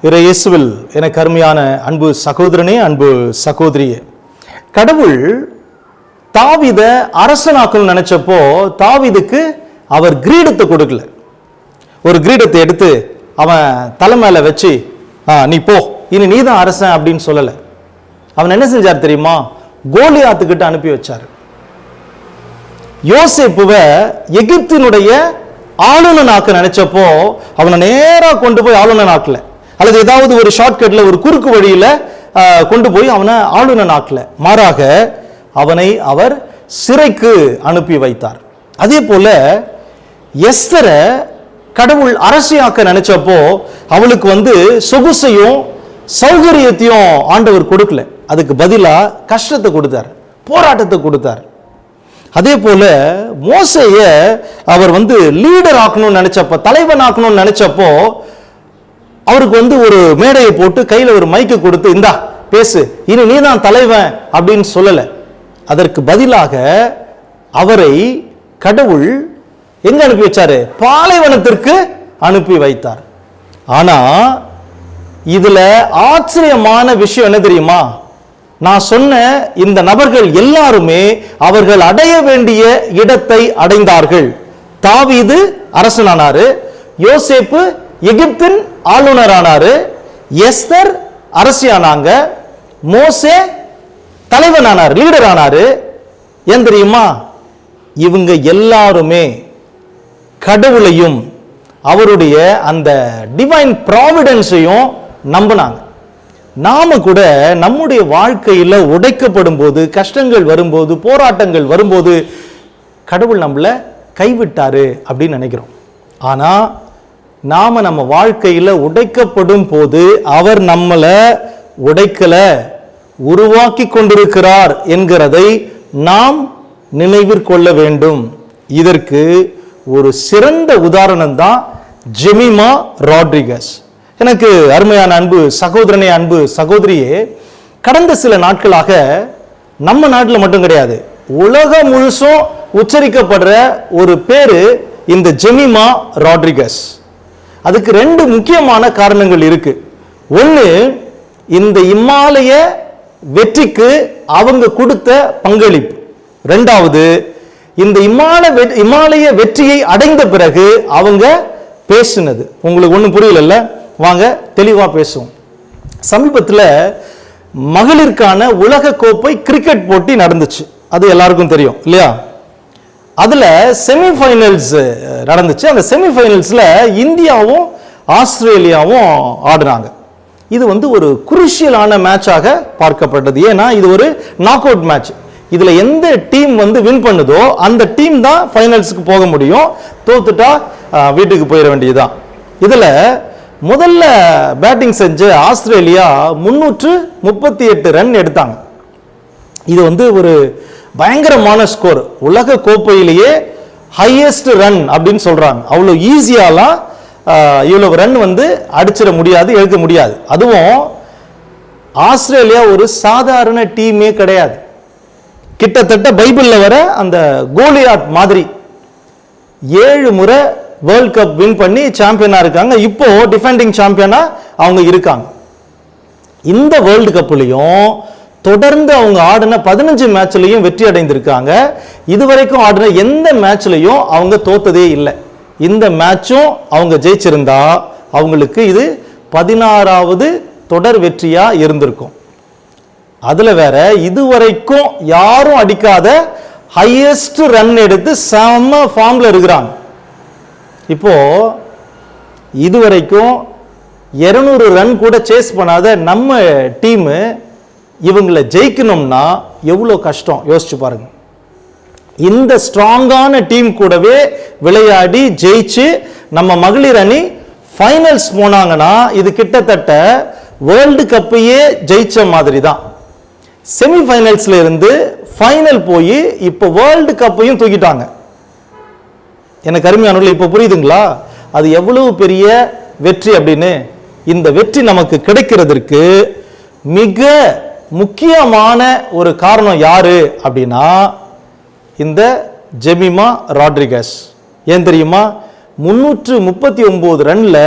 இயேசுவில் எனக்கு அருமையான அன்பு சகோதரனே, அன்பு சகோதரியே, கடவுள் தாவீதை அரசனாக்கணும்னு நினைச்சப்போ தாவீதுக்கு அவர் கிரீடத்தை கொடுக்கல. ஒரு கிரீடத்தை எடுத்து அவன் தலை மேல வச்சு நீ போ, இனி நீ தான் அரசன் அப்படின்னு சொல்லல. அவன் என்ன செஞ்சார் தெரியுமா? கோலியாத்துக்கிட்ட அனுப்பி வச்சார். யோசேப்புவை எகிப்தினுடைய ஆளுநனாக்க நினைச்சப்போ அவனை நேரா கொண்டு போய் ஆளுநன் ஆக்கல, அல்லது ஏதாவது ஒரு ஷார்ட்கட்ல ஒரு குறுக்கு வழியில கொண்டு போய் அவனை ஆளுநன் ஆக்கல. மாறாக அவனை அவர் சிறைக்கு அனுப்பி வைத்தார். அதே போல எஸ்தரை கடவுள் அரசியாக்க நினைச்சப்போ அவளுக்கு சொகுசையும் சௌகரியத்தையும் ஆண்டவர் கொடுக்கல. அதுக்கு பதிலா கஷ்டத்தை கொடுத்தார், போராட்டத்தை கொடுத்தார். அதே போல மோசேய அவர் லீடர் ஆக்கணும்னு நினைச்சப்போ, தலைவன் ஆக்கணும்னு நினைச்சப்போ அவருக்கு ஒரு மேடையை போட்டு கையில ஒரு மைக்கு கொடுத்து இந்தா பேசு, இனி நீ தான் தலைவன் அப்படின்னு சொல்லல. அதற்கு பதிலாக அவரை கடவுள் எங்க அனுப்பி வச்சாரு? பாலைவனத்திற்கு அனுப்பி வைத்தார். ஆனா இதுல ஆச்சரியமான விஷயம் என்ன தெரியுமா? நான் சொன்ன இந்த நபர்கள் எல்லாருமே அவர்கள் அடைய வேண்டிய இடத்தை அடைந்தார்கள். தாவீது அரசனானாரு, யோசேப்பு எகிப்தின் ஆளுநரானாரு, எஸ்தர் அரசியானாங்க, மோசே தலைவனானார், லீடர் ஆனாரு. ஏன் தெரியுமா? இவங்க எல்லாருமே கடவுளையும் அவருடைய அந்த டிவைன் ப்ராவிடன்ஸையும் நம்பினாங்க. நாம கூட நம்முடைய வாழ்க்கையில உடைக்கப்படும் போது, கஷ்டங்கள் வரும்போது, போராட்டங்கள் வரும்போது கடவுள் நம்மள கைவிட்டாரு அப்படின்னு நினைக்கிறோம். ஆனா நாம நம்ம வாழ்க்கையில உடைக்கப்படும் போது அவர் நம்மளை உடைக்கல, உருவாக்கி கொண்டிருக்கிறார் என்கிறதை நாம் நினைவிற்கொள்ள வேண்டும். இதற்கு ஒரு சிறந்த உதாரணம் தான் ஜெமிமா ராட்ரிகஸ். எனக்கு அருமையான அன்பு சகோதரனே, அன்பு சகோதரியே, கடந்த சில நாட்களாக நம்ம நாட்டில் மட்டும் கிடையாது, உலகம் முழுசும் உச்சரிக்கப்படுற ஒரு பேரு இந்த ஜெமிமா ராட்ரிகஸ். அதுக்கு ரெண்டு முக்கியமான காரணங்கள் இருக்கு. ஒன்று, இந்த இமாலய வெற்றிக்கு அவங்க கொடுத்த பங்களிப்பு. ரெண்டாவது, இந்த இமாலய வெற்றியை அடைந்த பிறகு அவங்க பேசினது. உங்களுக்கு ஒன்றும் புரியல, வாங்க தெளிவா பேசுவோம். சமீபத்தில் மகளிருக்கான உலக கோப்பை கிரிக்கெட் போட்டி நடந்துச்சு, அது எல்லாருக்கும் தெரியும் இல்லையா? அதுல செமிஃபைனல்ஸ் நடந்துச்சு. அந்த செமிஃபைனல்ஸ்ல இந்தியாவும் ஆஸ்திரேலியாவும் ஆடுனாங்க. இது ஒரு குருஷியலான மேட்சாக பார்க்கப்பட்டது. ஏன்னா இது ஒரு நாக் அவுட் மேட்ச். இதுல எந்த டீம் வின் பண்ணுதோ அந்த டீம் தான் ஃபைனல்ஸ்க்கு போக முடியும், தோத்துட்டா வீட்டுக்கு போயிட வேண்டியதுதான். இதுல முதல்ல பேட்டிங் செஞ்ச ஆஸ்திரேலியா 338 ரன் எடுத்தாங்க. இது ஒரு பயங்கரமான ஸ்கோர். உலக கோப்பையிலேயே ஹையஸ்ட் ரன் அப்படின்னு சொல்றாங்க. அவ்வளோ ஈஸியாலாம் இவ்வளவு ரன் அடிச்சிட முடியாது, எடுக்க முடியாது. அதுவும் ஆஸ்திரேலியா ஒரு சாதாரண டீமே கிடையாது. கிட்டத்தட்ட பைபிள்ல வர அந்த கோலியாத் மாதிரி 7 முறை வேர்ல்ட் கப் வின் பண்ணி சாம்பியனா இருக்காங்க. இப்போ டிஃபெண்டிங் சாம்பியனா அவங்க இருக்காங்க. இந்த வேர்ல்டு கப்லயும் தொடர்ந்து அவங்க ஆடின 15 மேட்ச்லையும் வெற்றி அடைந்திருக்காங்க. இதுவரைக்கும் ஆடின எந்த மேட்ச்லையும் அவங்க தோத்ததே இல்லை. இந்த மேட்சும் அவங்க ஜெயிச்சிருந்தா அவங்களுக்கு இது 16வது தொடர் வெற்றியா இருந்திருக்கும். அதுல வேற இதுவரைக்கும் யாரும் அடிக்காத ஹையஸ்ட் ரன் எடுத்து செம்ம ஃபார்ம்ல இருக்கிறாங்க. இப்போ இதுவரைக்கும் 200 ரன் கூட சேஸ் பண்ணாத நம்ம டீம் இவங்களை ஜெயிக்கணும்னா எவ்வளோ கஷ்டம் யோசிச்சு பாருங்க. இந்த ஸ்ட்ராங்கான டீம் கூடவே விளையாடி ஜெயிச்சு நம்ம மகளிர் அணி ஃபைனல்ஸ் போனாங்கன்னா இது கிட்டத்தட்ட வேர்ல்டு கப்பையே ஜெயிச்ச மாதிரி தான். செமிஃபைனல்ஸ்ல இருந்து ஃபைனல் போய் இப்போ வேர்ல்டு கப்பையும் தூக்கிட்டாங்க. எனக்கு அருமையானவர்களே, இப்போ புரியுதுங்களா அது எவ்வளவு பெரிய வெற்றி அப்படின்னு? இந்த வெற்றி நமக்கு கிடைக்கிறதுக்கு மிக முக்கியமான ஒரு காரணம் யாரு அப்படின்னா இந்த ஜெமிமா ராட்ரிகஸ். ஏன் தெரியுமா? 339 ரன்ல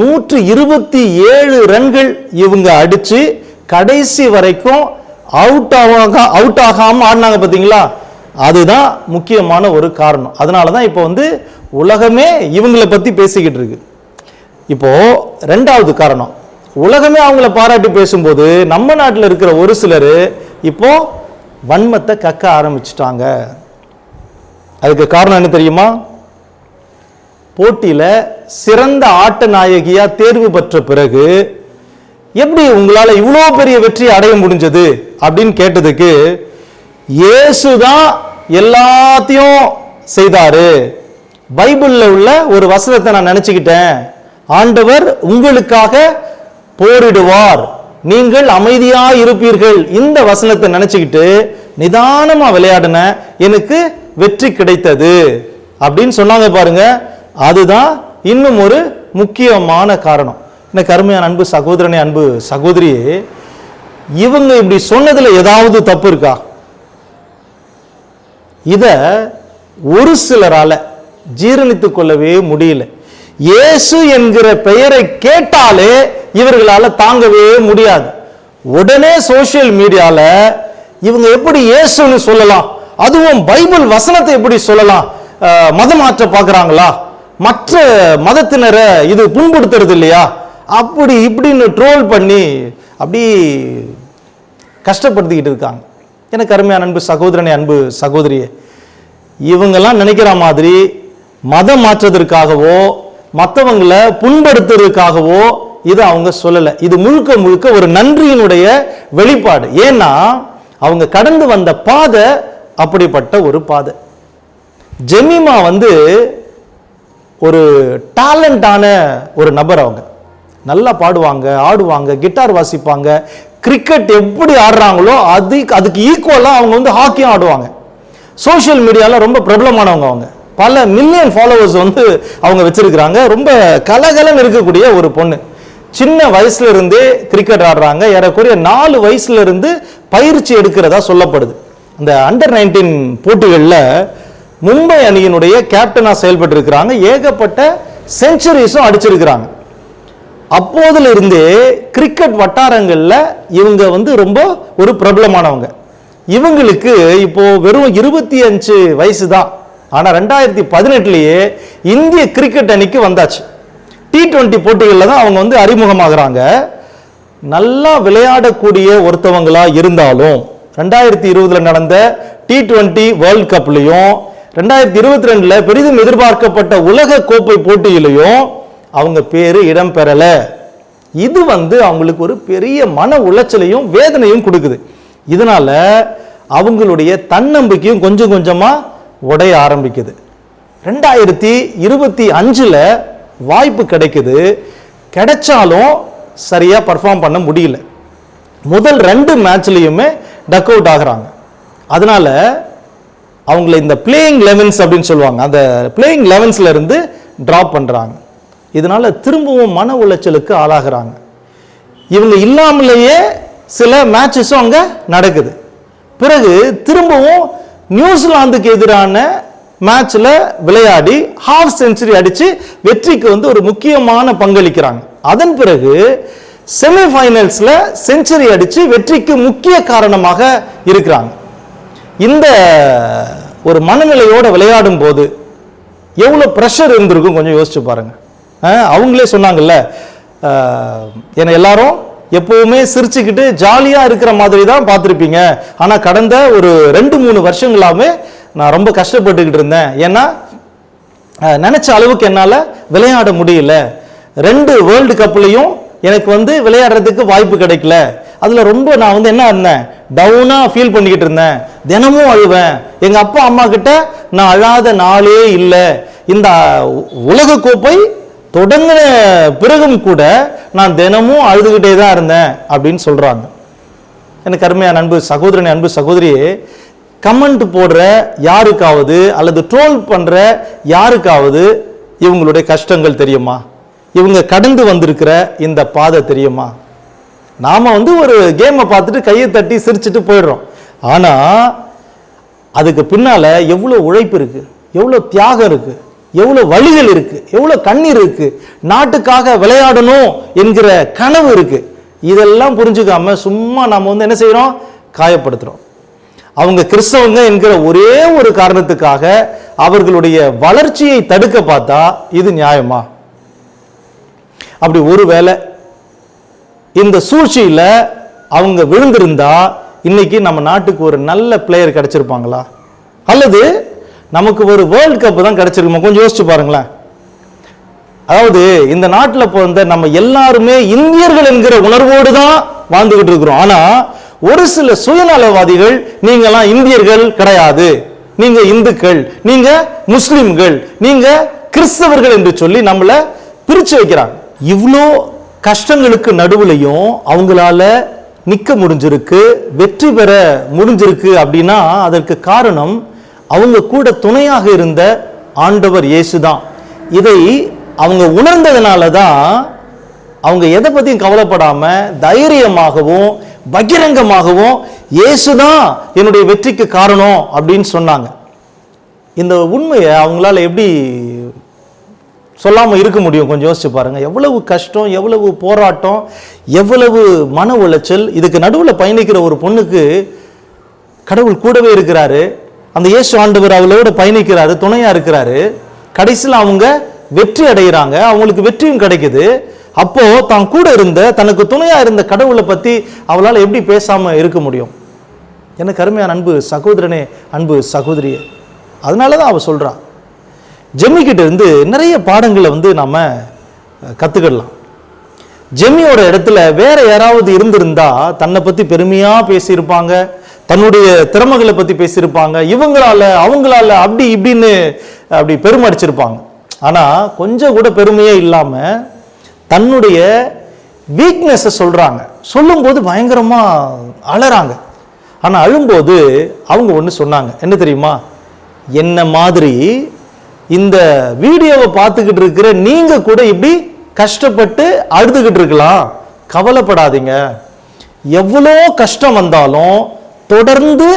127 ரன்கள் இவங்க அடிச்சு கடைசி வரைக்கும் அவுட் ஆகாம ஆடினாங்க பார்த்தீங்களா? அதுதான் முக்கியமான ஒரு காரணம். அதனால தான் இப்போ வந்து உலகமே இவங்களை பத்தி பேசிக்கிட்டு இருக்கு. இப்போ ரெண்டாவது காரணம், உலகமே அவங்கள பாராட்டி பேசும்போது நம்ம நாட்டில் இருக்கிற ஒரு சிலர் இப்போ வன்மத்தை கக்க ஆரம்பிச்சிட்டாங்க. அதுக்கு காரணம் என்ன தெரியுமா? போட்டியில சிறந்த ஆட்ட நாயகியா தேர்வு பெற்ற பிறகு எப்படி உங்களால இவ்வளோ பெரிய வெற்றி அடைய முடிஞ்சது அப்படின்னு கேட்டதுக்கு, இயேசுதான் எல்லாத்தையும் செய்தாரு. பைபிள்ல உள்ள ஒரு வசனத்தை நான் நினைச்சுக்கிட்டேன், ஆண்டவர் உங்களுக்காக போரிடுவார், நீங்கள் அமைதியா இருப்பீர்கள். இந்த வசனத்தை நினைச்சுக்கிட்டு நிதானமா விளையாடின எனக்கு வெற்றி கிடைத்தது அப்படின்னு சொன்னாங்க பாருங்க. அதுதான் இன்னும் ஒரு முக்கியமான காரணம். எனக்கு அருமையான அன்பு சகோதரனே, அன்பு சகோதரியே, இவங்க இப்படி சொன்னதுல ஏதாவது தப்பு இருக்கா? இத ஒரு சிலரால ஜீரணித்துக் கொள்ளவே முடியல. இயேசு என்கிற பெயரை கேட்டாலே இவர்களால தாங்கவே முடியாது. உடனே சோசியல் மீடியால இவங்க எப்படி இயேசுன்னு சொல்லலாம், அதுவும் பைபிள் வசனத்தை எப்படி சொல்லலாம், மதம் மாற்ற பார்க்கறாங்களா, மற்ற மதத்தினரை இது புண்படுத்துறது இல்லையா, அப்படி இப்படின்னு ட்ரோல் பண்ணி அப்படி கஷ்டப்படுத்திக்கிட்டு இருக்காங்க. எனக்கு அருமையான அன்பு சகோதரனே, அன்பு சகோதரியே, இவங்கெல்லாம் நினைக்கிற மாதிரி மதம் மாற்றத்திற்காகவோ மற்றவங்களை புண்படுத்துறதுக்காகவோ இதை அவங்க சொல்லலை. இது முழுக்க முழுக்க ஒரு நன்றியினுடைய வெளிப்பாடு. ஏன்னா அவங்க கடந்து வந்த பாதை அப்படிப்பட்ட ஒரு பாதை. ஜெமிமா வந்து ஒரு டேலண்டான ஒரு நபர். அவங்க நல்லா பாடுவாங்க, ஆடுவாங்க, கிட்டார் வாசிப்பாங்க, கிரிக்கெட் எப்படி ஆடுறாங்களோ அதுக்கு ஈக்குவலாக அவங்க வந்து ஹாக்கியும் ஆடுவாங்க. சோஷியல் மீடியாவில் ரொம்ப பிரபலமானவங்க. அவங்க பல மில்லியன் ஃபாலோவர்ஸ் வந்து அவங்க வச்சிருக்கிறாங்க. ரொம்ப கலகலன்னு இருக்கக்கூடிய ஒரு பொண்ணு. சின்ன வயசுல இருந்தே கிரிக்கெட் ஆடுறாங்க. ஏறக்குறைய 4 வயசுல இருந்து பயிற்சி எடுக்கிறதா சொல்லப்படுது. அந்த அண்டர் 19 போட்டிகளில் மும்பை அணியினுடைய கேப்டனா செயல்பட்டு இருக்கிறாங்க. ஏகப்பட்ட செஞ்சுரிஸும் அடிச்சிருக்கிறாங்க. அப்போதுல இருந்தே கிரிக்கெட் வட்டாரங்கள்ல இவங்க வந்து ரொம்ப ஒரு பிரபலமானவங்க. இவங்களுக்கு இப்போ வெறும் 25 வயசு தான். ஆனா 2018லயே இந்திய கிரிக்கெட் அணிக்கு வந்தாச்சு. T20 போட்டிகளில் தான் அவங்க வந்து அறிமுகமாகறாங்க. நல்லா விளையாடக்கூடிய ஒருத்தவங்களா இருந்தாலும் 2020 நடந்த T20 வேர்ல்ட் கப்லையும் 2022 பெரிதும் எதிர்பார்க்கப்பட்ட உலக கோப்பை போட்டியிலையும் அவங்க பேரு இடம் பெறல. இது வந்து அவங்களுக்கு ஒரு பெரிய மன உளைச்சலையும் வேதனையும் கொடுக்குது. இதனால அவங்களுடைய தன்னம்பிக்கையும் கொஞ்சம் கொஞ்சமா உடைய ஆரம்பிக்குது. 2025 வாய்ப்பு கிடைக்குது. கிடைச்சாலும் சரியா பர்ஃபார்ம் பண்ண முடியல. முதல் 2 மேட்ச்லயுமே டக் அவுட் ஆகுறாங்க. அதனால அவங்களை இந்த பிளேயிங் 11s அப்படின்னு சொல்லுவாங்க, அந்த பிளேயிங் 11ஸ்ல இருந்து டிராப் பண்றாங்க. இதனால திரும்பவும் மன உளைச்சலுக்கு ஆளாகிறாங்க. இவங்க இல்லாமலேயே சில மேட்சஸும் அங்க நடக்குது. பிறகு திரும்பவும் நியூசிலாந்துக்கு எதிரான மேட்ச்ல விளையாடி ஹாஃப் செஞ்சுரி அடிச்சு வெற்றிக்கு வந்து ஒரு முக்கியமான பங்களிக்கிறாங்க. அதன் பிறகு செமிஃபைனல்ஸ்ல செஞ்சுரி அடிச்சு வெற்றிக்கு முக்கிய காரணமாக இருக்கிறாங்க. இந்த ஒரு மனநிலையோட விளையாடும் போது எவ்வளவு பிரஷர் இருந்திருக்கும் கொஞ்சம் யோசிச்சு பாருங்க. அவங்களே சொன்னாங்கல்ல, என்னை எல்லாரும் எப்பவுமே சிரிச்சுக்கிட்டு ஜாலியா இருக்கிற மாதிரி தான் பார்த்துருப்பீங்க, ஆனா கடந்த ஒரு 2-3 வருஷங்களாவே நான் ரொம்ப கஷ்டப்பட்டுக்கிட்டு இருந்தேன். ஏன்னா நினைச்ச அளவுக்கு என்னால விளையாட முடியல. 2 வேர்ல்டு கப்லையும் எனக்கு வந்து விளையாடுறதுக்கு வாய்ப்பு கிடைக்கல. அதுல ரொம்ப நான் வந்து என்ன இருந்தேன், டவுனா ஃபீல் பண்ணிக்கிட்டு இருந்தேன். தினமும் அழுவேன். எங்க அப்பா அம்மா கிட்ட நான் அழாத நாளே இல்லை. இந்த உலக கோப்பை தொடங்கின பிறகும் கூட நான் தினமும் அழுதுகிட்டே தான் இருந்தேன் அப்படின்னு சொல்றாங்க. எனக்கு அருமையான அன்பு சகோதரனே, அன்பு சகோதரியே, கமெண்ட் போடுற யாருக்காவது அல்லது ட்ரோல் பண்ற யாருக்காவது இவங்களுடைய கஷ்டங்கள் தெரியுமா? இவங்க கடந்து வந்திருக்கிற இந்த பாதை தெரியுமா? நாம வந்து ஒரு கேமை பார்த்துட்டு கையை தட்டி சிரிச்சுட்டு போயிடுறோம். ஆனா அதுக்கு பின்னால எவ்வளவு உழைப்பு இருக்கு, எவ்வளவு தியாகம் இருக்கு. எவ்வளவு வழிகள் இருக்கு, எவ்வளவு கண்ணீர் இருக்கு, நாட்டுக்காக விளையாடணும் என்கிற கனவு இருக்கு. இதெல்லாம் புரிஞ்சுக்காம சும்மா நாம என்ன செய்யறோம், காயப்படுத்துறோம். அவங்க கிறிஸ்தவங்க என்கிற ஒரே ஒரு காரணத்துக்காக அவர்களுடைய வளர்ச்சியை தடுக்க பார்த்தா இது நியாயமா? அப்படி ஒருவேளை இந்த சூழ்ச்சியில அவங்க விழுந்திருந்தா இன்னைக்கு நம்ம நாட்டுக்கு ஒரு நல்ல பிளேயர் கிடைச்சிருப்பாங்களா, அல்லது நமக்கு ஒரு வேர்ல்ட் கப் தான் கிடைச்சிருக்குமா? கொஞ்சம் யோசிச்சு பாருங்களேன். அதாவது இந்த நாட்டில் பிறந்த நம்ம எல்லாருமே இந்தியர்கள் என்கிற உணர்வோடு தான் வாழ்ந்துகிட்டு இருக்கிறோம். ஆனா ஒரு சில சுயநலவாதிகள் நீங்கெல்லாம் இந்தியர்கள் கிடையாது, நீங்க இந்துக்கள், நீங்க முஸ்லிம்கள், நீங்க கிறிஸ்தவர்கள் என்று சொல்லி நம்மள பிரிச்சு வைக்கிறாங்க. இவ்வளோ கஷ்டங்களுக்கு நடுவுலையும் அவங்களால நிக்க முடிஞ்சிருக்கு, வெற்றி பெற முடிஞ்சிருக்கு. அப்படின்னா அதற்கு காரணம் அவங்க கூட துணையாக இருந்த ஆண்டவர் இயேசு தான். இதை அவங்க உணர்ந்ததுனால தான் அவங்க எதை பத்தியும் கவலைப்படாம தைரியமாகவும் பகிரங்கமாகவும் இயேசுதான் என்னுடைய வெற்றிக்கு காரணம் அப்படின்னு சொன்னாங்க. இந்த உண்மையை அவங்களால எப்படி சொல்லாம இருக்க முடியும்? கொஞ்சம் யோசிச்சு பாருங்க. எவ்வளவு கஷ்டம், எவ்வளவு போராட்டம், எவ்வளவு மன உளைச்சல். இதுக்கு நடுவில் பயணிக்கிற ஒரு பொண்ணுக்கு கடவுள் கூடவே இருக்கிறாரு. அந்த இயேசு ஆண்டவர் அவளோட பயணிக்கிறாரு, துணையா இருக்கிறாரு. கடைசியில் அவங்க வெற்றி அடைகிறாங்க, அவங்களுக்கு வெற்றியும் கிடைக்குது. அப்போ தான் கூட இருந்த, தனக்கு துணையா இருந்த கடவுளை பத்தி அவளால் எப்படி பேசாம இருக்க முடியும்? எனக்கு அருமையான அன்பு சகோதரனே, அன்பு சகோதரியே, அதனாலதான் அவ சொல்றா. ஜெமிக்கிட்ட இருந்து நிறைய பாடங்களை நாம கத்துக்கிடலாம். ஜெமியோட இடத்துல வேற யாராவது இருந்திருந்தா தன்னை பத்தி பெருமையா பேசியிருப்பாங்க, தன்னுடைய திறமைகளை பத்தி பேசியிருப்பாங்க, இவங்களால அவங்களால அப்படி இப்படின்னு அப்படி பெருமடிச்சிருப்பாங்க. ஆனா கொஞ்சம் கூட பெருமையே இல்லாம தன்னுடைய வீக்னஸை சொல்றாங்க. சொல்லும் போது பயங்கரமா அழறாங்க. ஆனா அழும்போது அவங்க ஒன்று சொன்னாங்க, என்ன தெரியுமா? என்ன மாதிரி இந்த வீடியோவை பார்த்துக்கிட்டு இருக்கிற நீங்க கூட இப்படி கஷ்டப்பட்டு அழுதுகிட்டு இருக்கலாம், கவலைப்படாதீங்க. எவ்வளோ கஷ்டம் வந்தாலும் தொடர்ந்து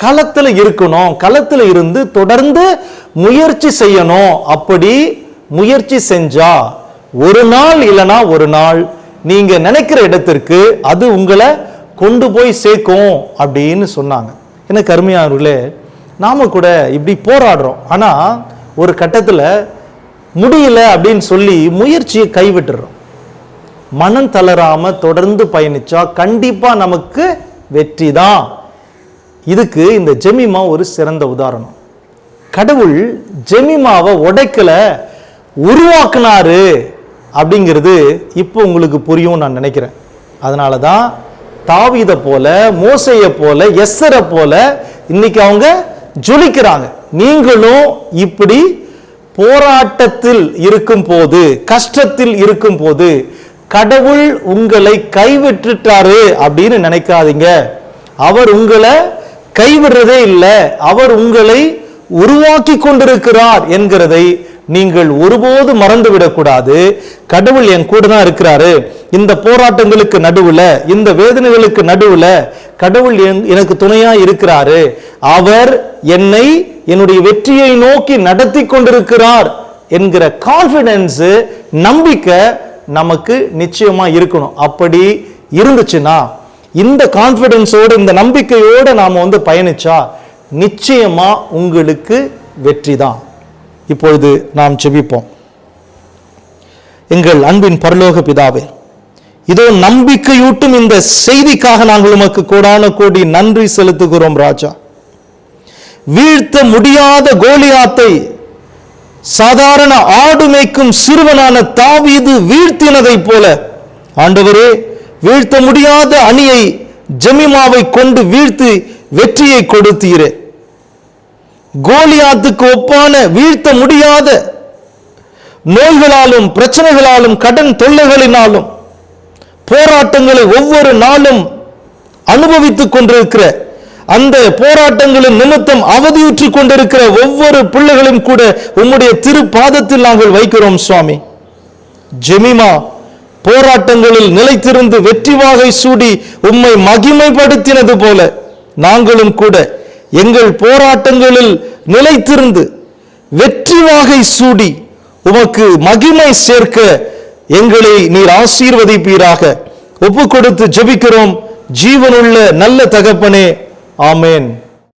களத்தில் இருக்கணும், களத்தில் இருந்து தொடர்ந்து முயற்சி செய்யணும். அப்படி முயற்சி செஞ்சா ஒரு நாள் இல்லைனா ஒரு நாள் நீங்க நினைக்கிற இடத்திற்கு அது உங்களை கொண்டு போய் சேர்க்கும் அப்படின்னு சொன்னாங்க. எனக்கு அருமையானவர்களே, நாம கூட இப்படி போராடுறோம். ஆனா ஒரு கட்டத்தில் முடியல அப்படின்னு சொல்லி முயற்சியை கைவிட்டுறோம். மனம் தளராம தொடர்ந்து பயணிச்சா கண்டிப்பா நமக்கு வெற்றி தான். இதுக்கு இந்த ஜெமிமா ஒரு சிறந்த உதாரணம். கடவுள் ஜெமிமாவை உடைக்கல, உருவாக்குனாரு அப்படிங்கிறது இப்போ உங்களுக்கு புரியும் நான் நினைக்கிறேன். அதனால தான் தாவீதை போல, மோசேயை போல, எஸ்ஸரை போல இன்னைக்கு அவங்க ஜொலிக்கிறாங்க. நீங்களும் இப்படி போராட்டத்தில் இருக்கும் போது, கஷ்டத்தில் இருக்கும் போது கடவுள் உங்களை கைவிட்டுட்டாரு அப்படின்னு நினைக்காதீங்க. அவர் உங்களை கைவிடுறதே இல்லை, அவர் உங்களை உருவாக்கி கொண்டிருக்கிறார் என்கிறதை நீங்கள் ஒருபோது மறந்து விடக்கூடாது. கடவுள் என் கூட தான் இருக்கிறாரு. இந்த போராட்டங்களுக்கு நடுவுல, இந்த வேதனைகளுக்கு நடுவுல கடவுள் எனக்கு துணையா இருக்கிறாரு. அவர் என்னை என்னுடைய வெற்றியை நோக்கி நடத்தி கொண்டிருக்கிறார் என்கிற கான்ஃபிடன்ஸ், நம்பிக்கை நமக்கு நிச்சயமா இருக்கணும். அப்படி இருந்துச்சுன்னா, இந்த கான்ஃபிடன்ஸோடு, இந்த நம்பிக்கையோடு நாம பயணிச்சா நிச்சயமா உங்களுக்கு வெற்றி தான். இப்பொழுது நாம் ஜெபிப்போம். எங்கள் அன்பின் பரலோக பிதாவே, இதோ நம்பிக்கையூட்டும் இந்த செய்திக்காக நாங்கள் உமக்கு கோடான கோடி நன்றி செலுத்துகிறோம் ராஜா. வீழ்த்த முடியாத கோலியாத்தை சாதாரண ஆடு மேய்க்கும் சிறுவனான தாவீது வீழ்த்தினதை போல ஆண்டவரே, வீழ்த்த முடியாத அணியை ஜெமிமாவை கொண்டு வீழ்த்தி வெற்றியை கொடுத்தீரே. கோலியாத்துக்கு ஒப்பான வீழ்த்த முடியாத நோய்களாலும் பிரச்சனைகளாலும் கடன் தொல்லைகளினாலும் போராட்டங்களை ஒவ்வொரு நாளும் அனுபவித்துக் கொண்டிருக்கிற, அந்த போராட்டங்களின் நிமித்தம் அவதியுற்று கொண்டிருக்கிற ஒவ்வொரு பிள்ளைகளும் கூட உம்முடைய திருப்பாதத்தில் நாங்கள் வைக்கிறோம் சுவாமி. ஜெமிமா போராட்டங்களில் நிலைத்திருந்து வெற்றி வாகை சூடி உம்மை மகிமைப்படுத்தினது போல நாங்களும் கூட எங்கள் போராட்டங்களில் நிலைத்திருந்து வெற்றி வாகை சூடி உமக்கு மகிமை சேர்க்க எங்களை நீர் ஆசீர்வதிப்பீராக. ஒப்பு கொடுத்து ஜெபிக்கிறோம் ஜீவனுள்ள நல்ல தகப்பனே, ஆமேன்.